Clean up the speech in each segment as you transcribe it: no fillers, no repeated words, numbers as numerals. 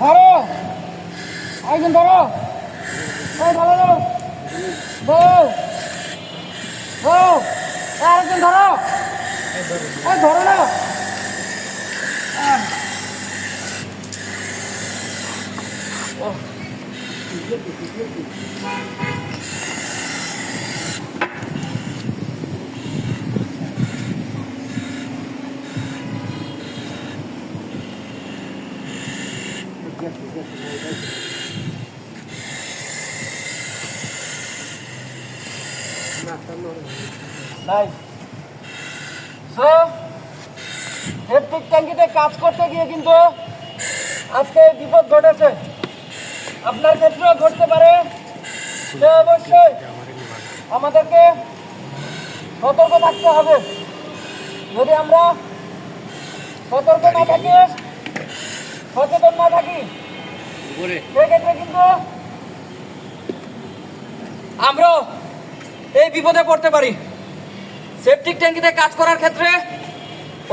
ধরো, একজন ধরো, ভালো ধরো, বউ বউ, আরেকজন ধরো, ধরো না। সেপ্টিক ট্যাঙ্কিতে কাজ করতে গিয়ে কিন্তু আজকে বিপদ ঘটেছে, আপনার ক্ষেত্রেও ঘটতে পারে। সে অবশ্যই আমাদেরকে সতর্ক থাকতে হবে। যদি আমরা সতর্ক না থাকি, সচেতন না থাকি, সেক্ষেত্রে কিন্তু আমরাও এই বিপদে পড়তে পারি। সেপটিক ট্যাঙ্কিতে কাজ করার ক্ষেত্রে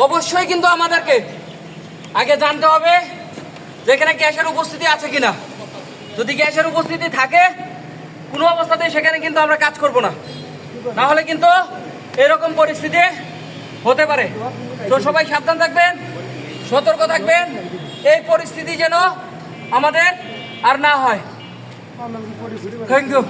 অবশ্যই কিন্তু আমাদেরকে আগে জানতে হবে যে এখানে গ্যাসের উপস্থিতি আছে কিনা। যদি গ্যাসের উপস্থিতি থাকে, কোনো অবস্থাতেই সেখানে কিন্তু আমরা কাজ করব না, না হলে কিন্তু এরকম পরিস্থিতি হতে পারে। তো সবাই সাবধান থাকবেন, সতর্ক থাকবেন, এই পরিস্থিতি যেন আমাদের আর না হয়। Thank you.